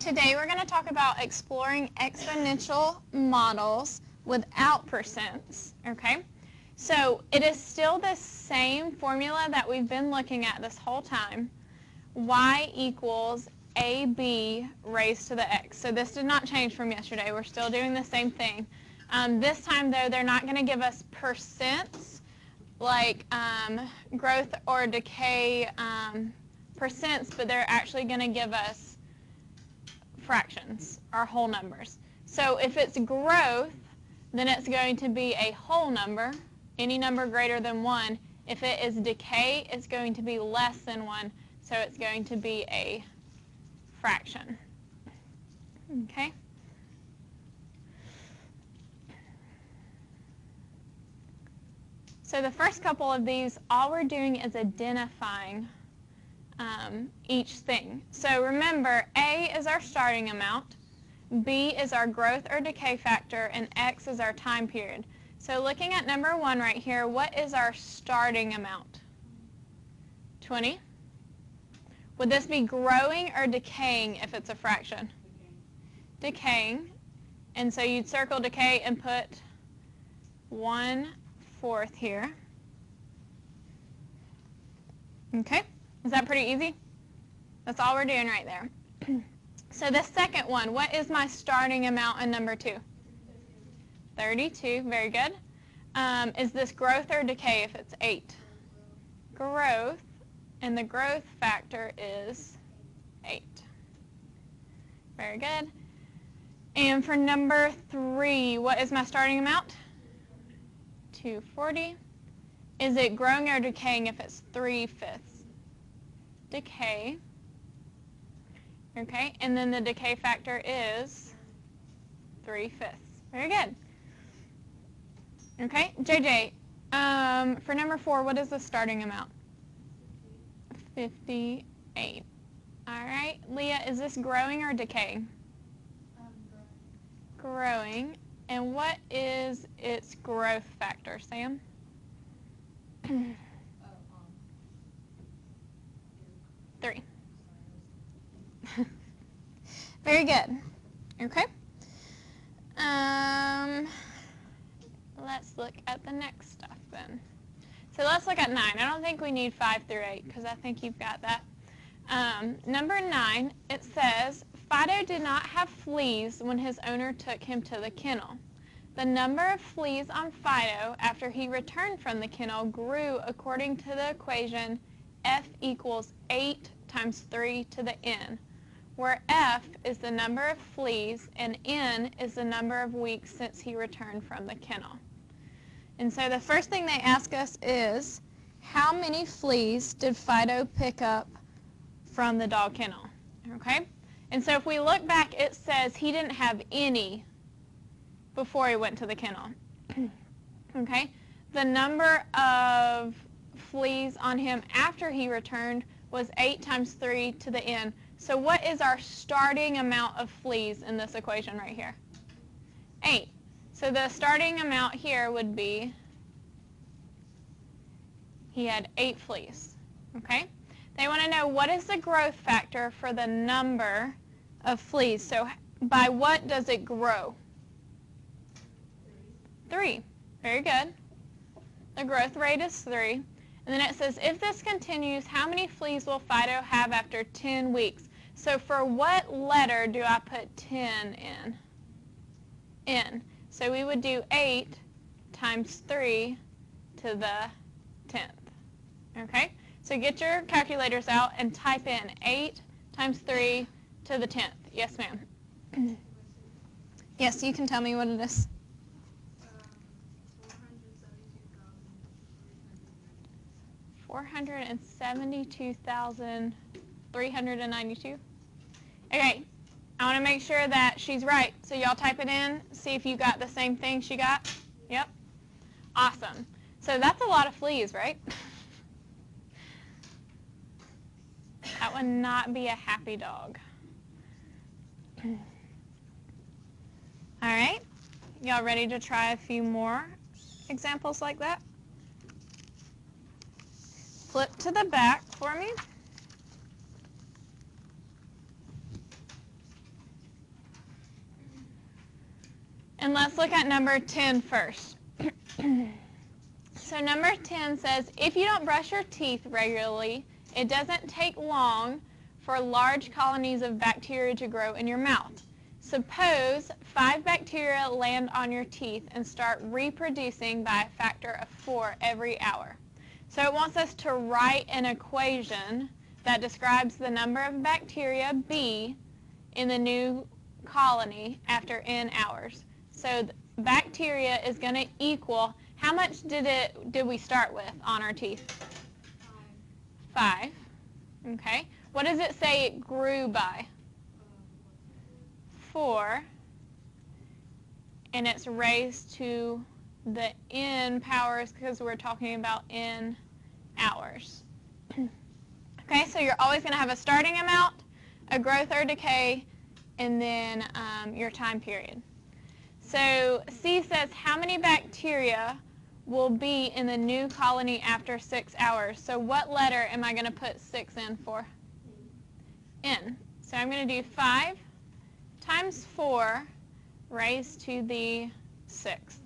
Today we're going to talk about exploring exponential models without percents, okay? So it is still the same formula that we've been looking at this whole time. Y equals AB raised to the x. So this did not change from yesterday. We're still doing the same thing. This time, though, they're not going to give us percents like growth or decay percents, but they're actually going to give us fractions, or whole numbers. So if it's growth, then it's going to be a whole number, any number greater than 1. If it is decay, it's going to be less than 1, so it's going to be a fraction. Okay? So the first couple of these, all we're doing is identifying each thing. So remember, A is our starting amount, B is our growth or decay factor, and X is our time period. So looking at number 1 right here, what is our starting amount? 20. Would this be growing or decaying if it's a fraction? Decaying. And so you'd circle decay and put 1/4 here. Okay? Is that pretty easy? That's all we're doing right there. So the second one, what is my starting amount in number 2? 32. Very good. Is this growth or decay if it's 8? Growth. And the growth factor is 8. Very good. And for number 3, what is my starting amount? 240. Is it growing or decaying if it's 3/5? Decay. Okay, and then the decay factor is 3/5. Very good. Okay, JJ, for number 4, what is the starting amount? 58. All right, Leah, is this growing or decaying? Growing. And what is its growth factor, Sam? 3. Very good. Okay. Let's look at the next stuff then. So let's look at 9. I don't think we need 5 through 8 because I think you've got that. Number 9, it says, Fido did not have fleas when his owner took him to the kennel. The number of fleas on Fido after he returned from the kennel grew according to the equation F equals 8 times 3 to the n, where F is the number of fleas and n is the number of weeks since he returned from the kennel. And so the first thing they ask us is, how many fleas did Fido pick up from the dog kennel? Okay? And so if we look back, it says he didn't have any before he went to the kennel. Okay? The number of fleas on him after he returned was 8 times 3 to the n. So what is our starting amount of fleas in this equation right here? 8. So the starting amount here would be, he had 8 fleas. Okay? They want to know what is the growth factor for the number of fleas. So by what does it grow? 3. Very good. The growth rate is 3. And then it says, if this continues, how many fleas will Fido have after 10 weeks? So for what letter do I put 10 in? N. So we would do 8 times 3 to the 10th. Okay? So get your calculators out and type in 8 times 3 to the 10th. Yes, ma'am. Yes, you can tell me what it is. 472,392. Okay, I want to make sure that she's right. So y'all type it in, see if you got the same thing she got. Yep. Awesome. So that's a lot of fleas, right? That would not be a happy dog. All right. Y'all ready to try a few more examples like that? Flip to the back for me. And let's look at number 10 first. So number 10 says, if you don't brush your teeth regularly, it doesn't take long for large colonies of bacteria to grow in your mouth. Suppose 5 bacteria land on your teeth and start reproducing by a factor of 4 every hour. So it wants us to write an equation that describes the number of bacteria B in the new colony after n hours. So bacteria is going to equal, how much did we start with on our teeth? 5. Okay. What does it say it grew by? 4. And it's raised to the n powers because we're talking about n hours. Okay, so you're always going to have a starting amount, a growth or decay, and then your time period. So C says how many bacteria will be in the new colony after 6 hours. So what letter am I going to put 6 in for? N. So I'm going to do 5 times 4 raised to the 6th.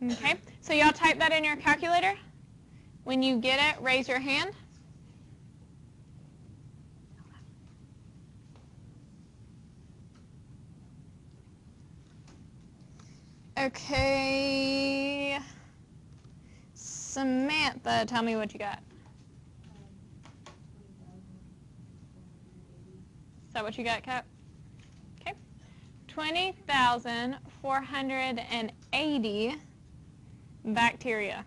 Okay, so y'all type that in your calculator. When you get it, raise your hand. Okay, Samantha, tell me what you got. Is that what you got, Cap? Okay, 20,480 bacteria.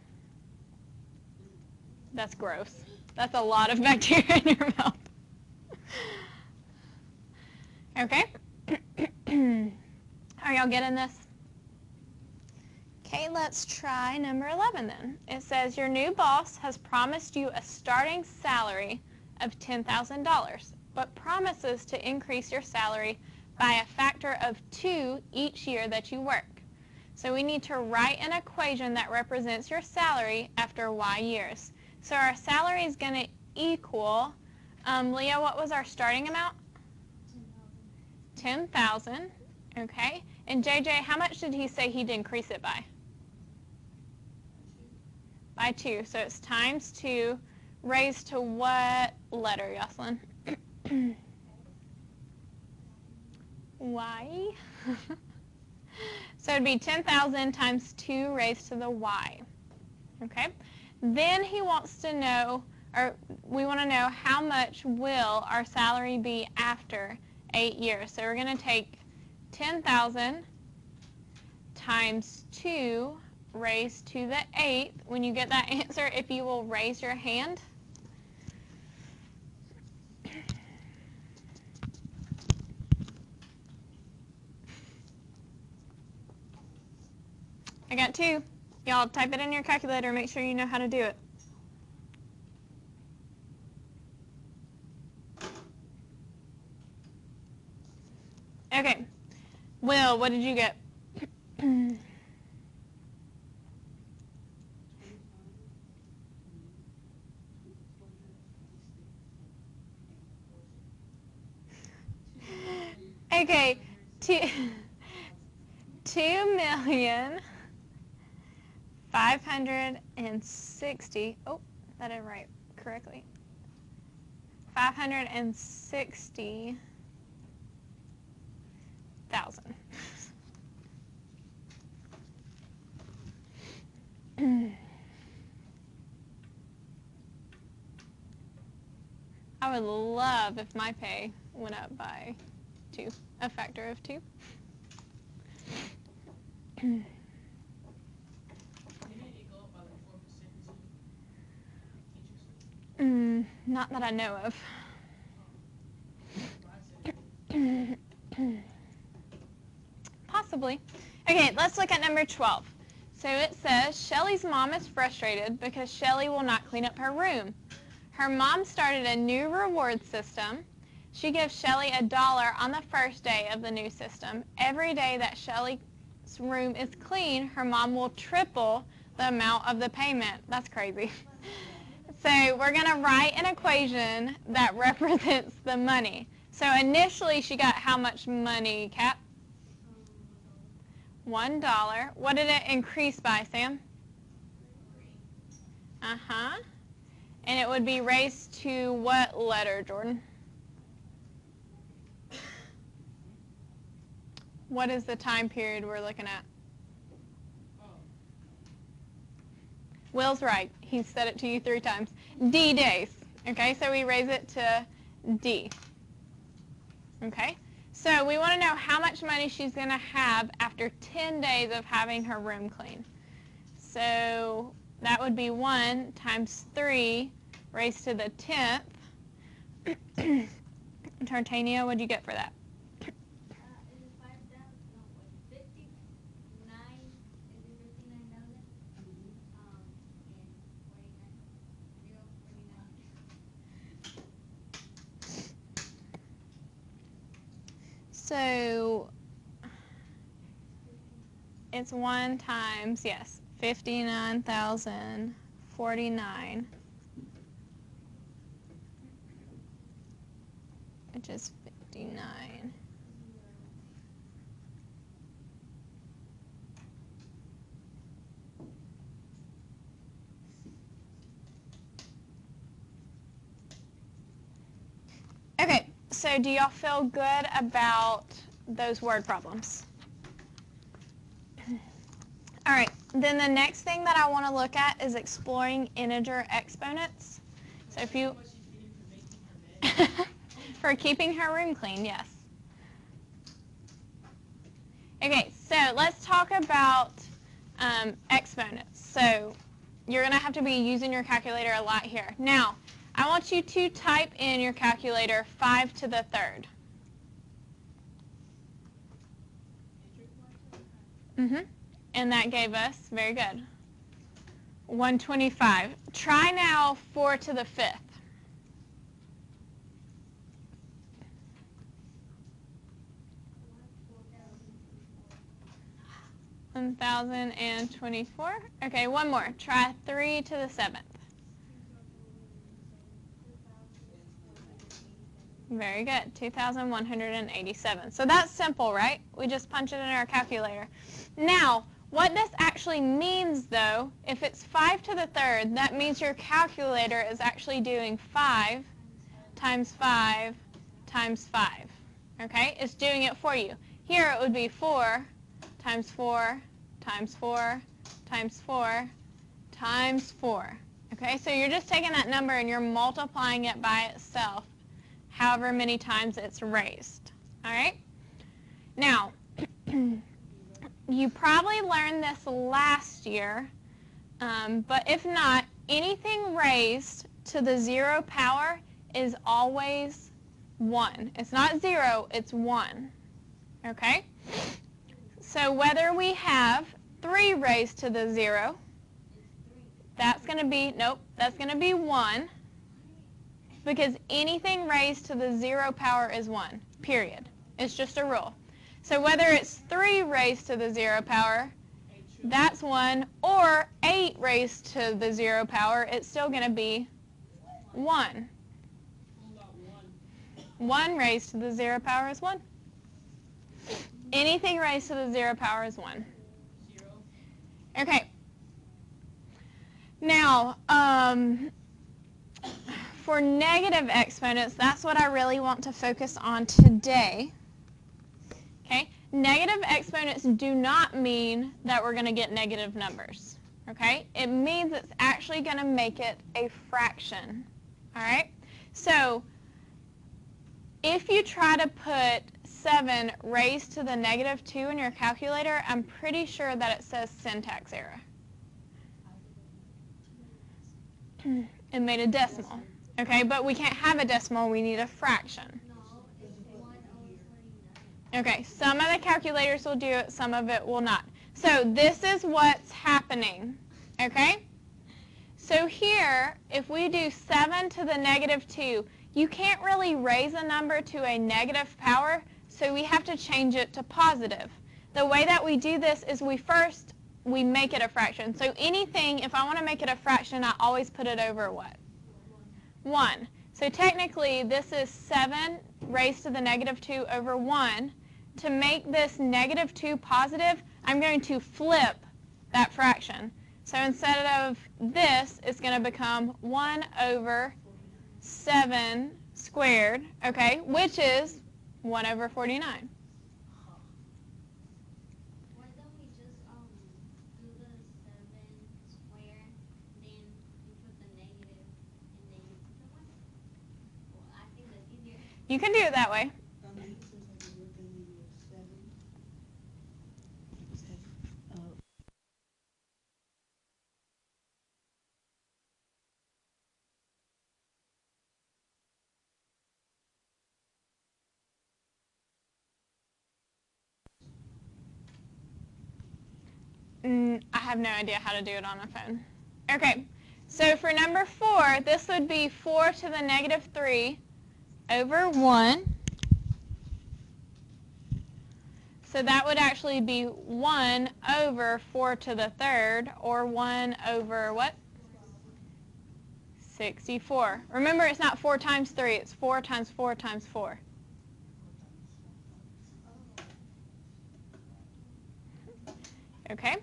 That's gross. That's a lot of bacteria in your mouth. Okay. Are y'all getting this? Okay, let's try number 11 then. It says your new boss has promised you a starting salary of $10,000, but promises to increase your salary by a factor of 2 each year that you work. So we need to write an equation that represents your salary after Y years. So our salary is going to equal, Leah, what was our starting amount? 10,000. Okay. And JJ, how much did he say he'd increase it by? By 2. So it's times 2 raised to what letter, Yoselin? Y. So it'd be 10,000 times 2 raised to the Y. Okay? Then he wants to know, or we want to know how much will our salary be after 8 years. So we're going to take 10,000 times 2 raised to the 8th. When you get that answer, if you will raise your hand. I got 2. Y'all type it in your calculator. Make sure you know how to do it. Okay. Will, what did you get? Okay. 2,560,000. Oh, that didn't write correctly. 560,000. I would love if my pay went up by 2, a factor of 2. Not that I know of. Possibly. Okay, let's look at number 12. So it says, Shelly's mom is frustrated because Shelly will not clean up her room. Her mom started a new reward system. She gives Shelly $1 on the first day of the new system. Every day that Shelly's room is clean, her mom will triple the amount of the payment. That's crazy. So we're going to write an equation that represents the money. So initially she got how much money, Cap? $1. What did it increase by, Sam? Uh-huh. And it would be raised to what letter, Jordan? What is the time period we're looking at? Will's right. He said it to you 3 times. D days. Okay, so we raise it to D. Okay, so we want to know how much money she's going to have after 10 days of having her room clean. So that would be 1 times 3 raised to the 10th. Tartania, what did you get for that? So it's 1 times, yes, 59,049, which is 59. Okay, so do y'all feel good about those word problems? All right, then the next thing that I want to look at is exploring integer exponents. So if you... For keeping her room clean, yes. Okay, so let's talk about exponents. So you're going to have to be using your calculator a lot here. Now, I want you to type in your calculator 5 to the 3rd. And that gave us, very good, 125. Try now 4 to the 5th. 1,024. Okay, one more. Try 3 to the 7th. Very good, 2,187. So that's simple, right? We just punch it in our calculator. Now, what this actually means, though, if it's 5 to the 3rd, that means your calculator is actually doing 5 times 5 times 5. Okay? It's doing it for you. Here it would be 4 times 4 times 4 times 4 times 4. Okay? So you're just taking that number and you're multiplying it by itself however many times it's raised. All right? Now, you probably learned this last year, but if not, anything raised to the 0 power is always 1. It's not 0, it's 1. Okay? So whether we have 3 raised to the 0, that's going to be, nope, that's going to be 1, because anything raised to the 0 power is 1, period. It's just a rule. So whether it's 3 raised to the 0 power, that's 1, or 8 raised to the 0 power, it's still going to be 1. 1 raised to the 0 power is 1. Anything raised to the 0 power is 1. Okay. Now, for negative exponents, that's what I really want to focus on today. Okay? Negative exponents do not mean that we're going to get negative numbers. Okay? It means it's actually going to make it a fraction. All right? So, if you try to put 7 raised to the negative 2 in your calculator, I'm pretty sure that it says syntax error. It made a decimal. Okay, but we can't have a decimal, we need a fraction. Okay, some of the calculators will do it, some of it will not. So this is what's happening, okay? So here, if we do 7 to the negative 2, you can't really raise a number to a negative power, so we have to change it to positive. The way that we do this is we make it a fraction. So anything, if I want to make it a fraction, I always put it over what? 1. So technically, this is 7 raised to the negative 2 over 1. To make this negative 2 positive, I'm going to flip that fraction. So instead of this, it's going to become 1 over 7 squared, okay, which is 1 over 49. Why don't we just do the 7 square, then you put the negative, and then you put the 1? Well, I think that's easier. You can do it that way. I have no idea how to do it on a phone. Okay, so for number 4, this would be 4 to the negative 3 over 1. So that would actually be 1 over 4 to the 3rd, or 1 over what? 64. Remember, it's not 4 times 3, it's 4 times 4 times 4. Okay?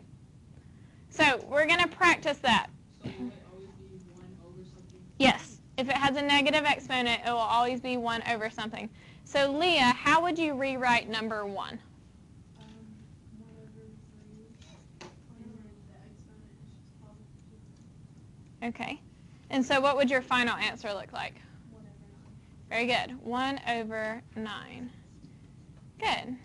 So we're going to practice that. So will it always be 1 over something? Yes. If it has a negative exponent, it will always be 1 over something. So Leah, how would you rewrite number 1? 1 over 3, and then the exponent is just positive 2. Okay. And so what would your final answer look like? 1 over 9. Very good. 1 over 9. Good.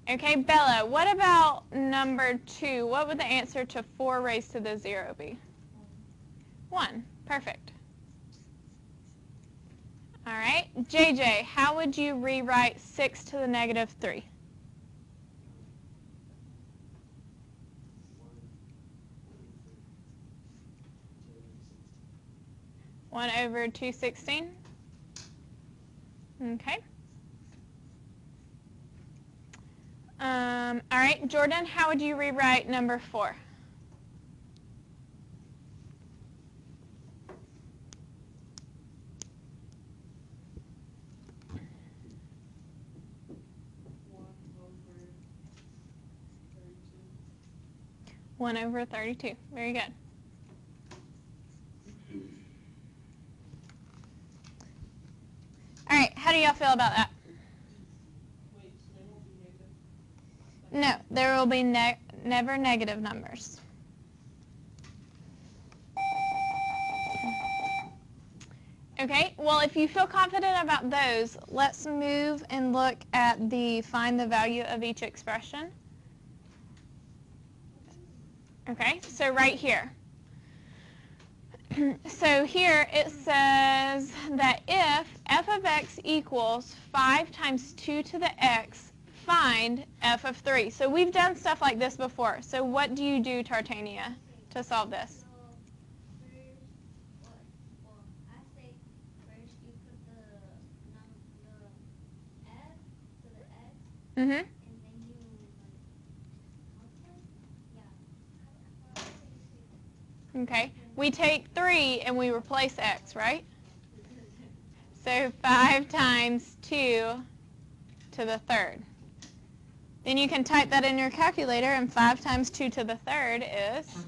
Okay, Bella, what about number 2? What would the answer to 4 raised to the 0 be? 1. Perfect. All right. JJ, how would you rewrite 6 to the negative 3? 1 over 216. Okay. All right, Jordan, how would you rewrite number 4? 1 over 32. Very good. All right, how do y'all feel about that? Wait, so they won't be negative? No, there will be never negative numbers. Okay, well, if you feel confident about those, let's move and look at the find the value of each expression. Okay, so right here. So here it says that if f of x equals 5 times 2 to the x, find f of 3. So we've done stuff like this before. So what do you do, Tartania, to solve this? I say first you put the f to the x, Mm-hmm. and then you multiply. Yeah. Okay. We take 3 and we replace x, right? So 5 times 2 to the 3rd. Then you can type that in your calculator, and 5 times 2 to the 3rd is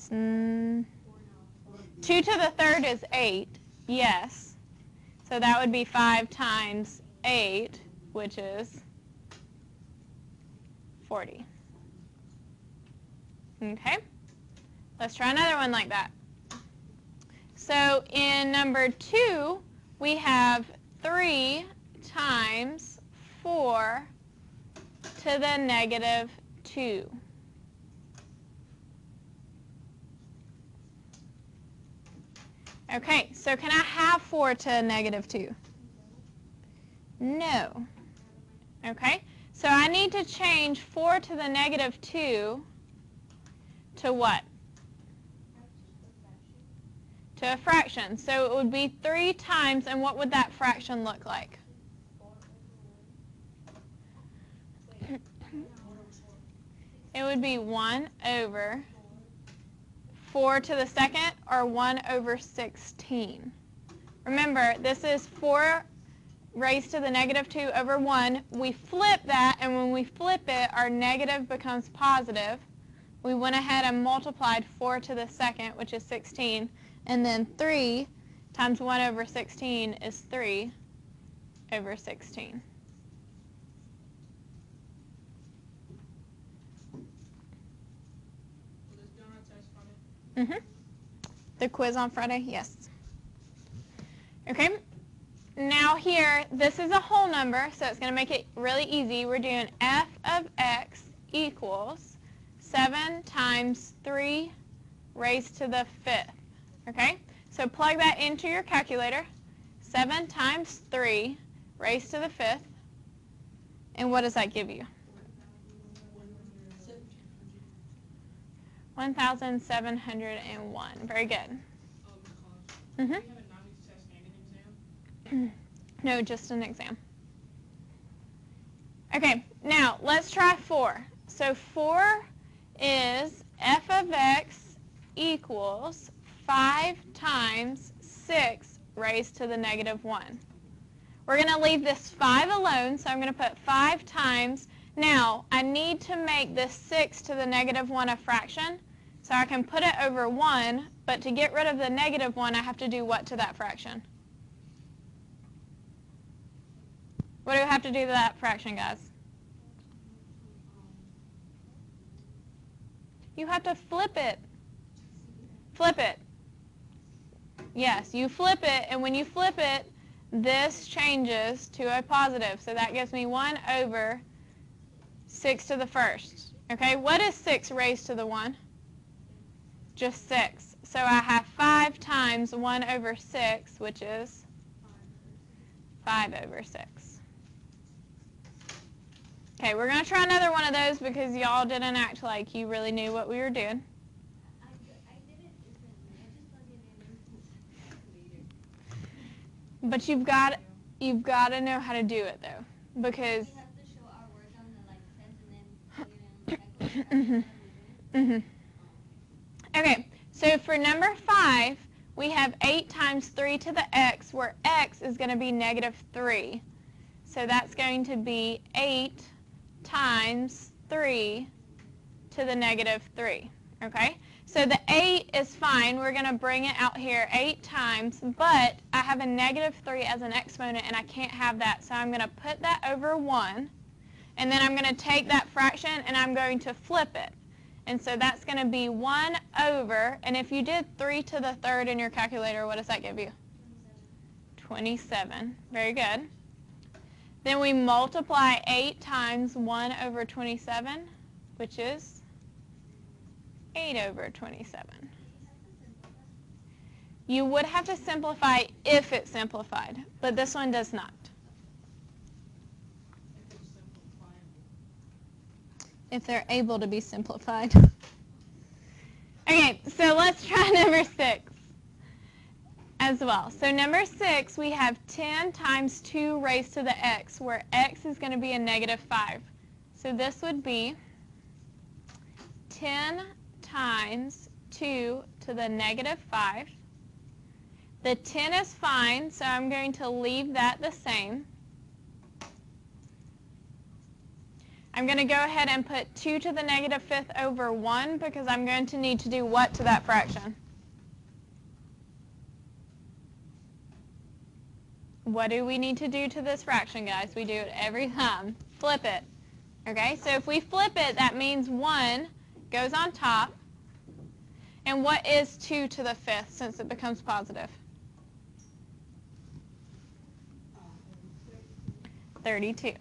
2 to the 3rd is 8, yes. So that would be 5 times 8, which is 40. Okay, let's try another one like that. So in number 2, we have 3 times 4 to the negative 2. Okay, so can I have 4 to negative 2? No. Okay, so I need to change 4 to the negative 2 to what? To a fraction. So it would be 3 times, and what would that fraction look like? It would be 1 over 4 to the second or 1 over 16? Remember, this is 4 raised to the negative 2 over 1. We flip that, and when we flip it, our negative becomes positive. We went ahead and multiplied 4 to the second, which is 16, and then 3 times 1 over 16 is 3 over 16. The quiz on Friday? Yes. Okay. Now here, this is a whole number, so it's going to make it really easy. We're doing f of x equals 7 times 3 raised to the 5th. Okay? So plug that into your calculator. 7 times 3 raised to the 5th. And what does that give you? 1,701. Very good. No, just an exam. Okay, now let's try 4. So 4 is f of x equals 5 times 6 raised to the negative 1. We're going to leave this 5 alone, so I'm going to put 5 times. Now, I need to make this 6 to the negative 1 a fraction, so I can put it over 1, but to get rid of the negative 1, I have to do what to that fraction? What do we have to do to that fraction, guys? You have to flip it. Flip it. Yes, you flip it, and when you flip it, this changes to a positive. So that gives me 1 over 6 to the first. Okay, what is 6 raised to the 1? Just 6. So I have 5 times 1 over 6, which is 5 over 6. Okay, we're going to try another one of those because y'all didn't act like you really knew what we were doing. I did it differently. I just plugged it in But you've got to know how to do it though, because we have to show our work on the test and then plug it in. Okay, so for number 5, we have 8 times 3 to the x, where x is going to be negative 3. So that's going to be 8 times 3 to the negative 3. Okay, so the 8 is fine. We're going to bring it out here 8 times, but I have a negative 3 as an exponent, and I can't have that. So I'm going to put that over 1, and then I'm going to take that fraction, and I'm going to flip it. And so that's going to be 1 over, and if you did 3 to the third in your calculator, what does that give you? 27. Very good. Then we multiply 8 times 1 over 27, which is 8 over 27. You would have to simplify if it simplified, but this one does not. If they're able to be simplified. Okay, so let's try number 6 as well. So number 6, we have 10 times 2 raised to the x, where x is going to be a negative 5. So this would be 10 times 2 to the negative 5. The 10 is fine, so I'm going to leave that the same. I'm going to go ahead and put 2 to the negative 5th over 1 because I'm going to need to do what to that fraction? What do we need to do to this fraction, guys? We do it every time. Flip it. Okay, so if we flip it, that means 1 goes on top. And what is 2 to the 5th since it becomes positive? 32.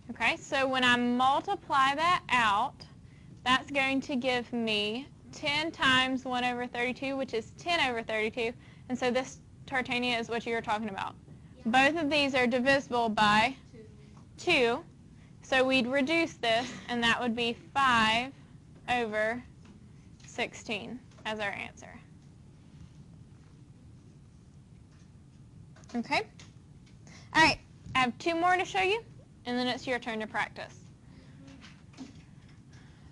Okay, so when I multiply that out, that's going to give me 10 times 1 over 32, which is 10 over 32. And so this, Tartania, is what you were talking about. Yeah. Both of these are divisible by 2. So we'd reduce this, and that would be 5 over 16 as our answer. Okay? All right, I have 2 more to show you, and then it's your turn to practice.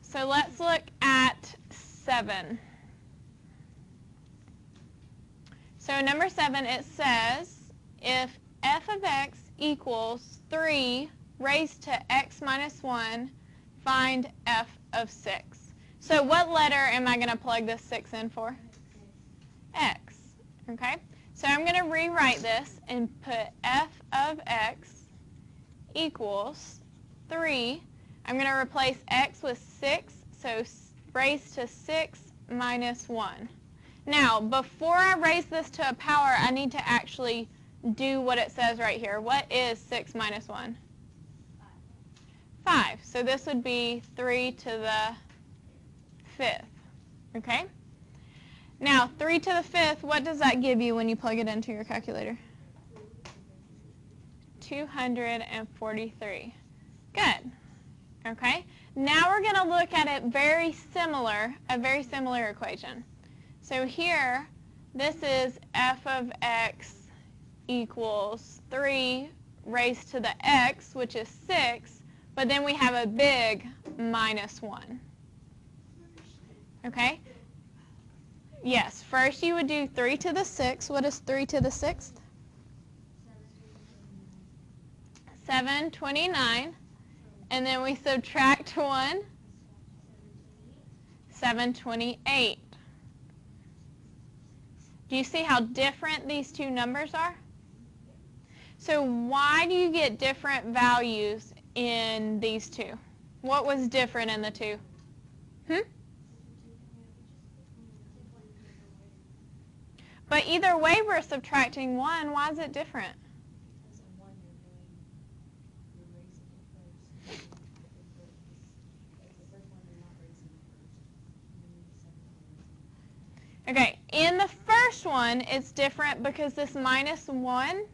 So let's look at 7. 7. So number 7, it says, if f of x equals 3 raised to x minus 1, find f of 6. So what letter am I going to plug this 6 in for? X. Okay? So I'm going to rewrite this and put f of x equals 3. I'm going to replace x with 6, so raised to 6 minus 1. Now, before I raise this to a power, I need to actually do what it says right here. What is 6 minus 1? 5. So this would be 3 to the 5th. Okay? Now, 3 to the 5th, what does that give you when you plug it into your calculator? 243. Good. Okay? Now we're going to look at it a very similar equation. So here, this is f of x equals 3 raised to the x, which is 6, but then we have a big minus 1. Okay? Yes, first you would do 3 to the 6th. What is 3 to the 6th? 729. And then we subtract 1. 728. Do you see how different these two numbers are? So why do you get different values in these two? What was different in the two? But either way we're subtracting 1. Why is it different? Because in one you're raising it first. The first one you're not raising it first. Okay, in the first one it's different because this minus 1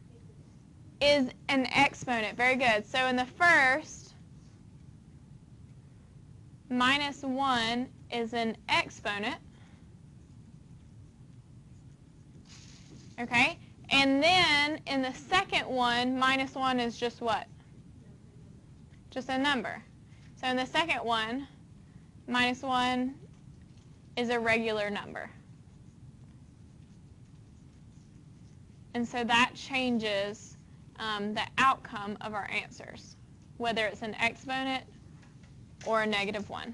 is an exponent. Very good. So in the first, minus 1 is an exponent. Okay? And then in the second one, minus 1 is just what? Just a number. So in the second one, minus 1 is a regular number. And so that changes the outcome of our answers, whether it's an exponent or a negative 1.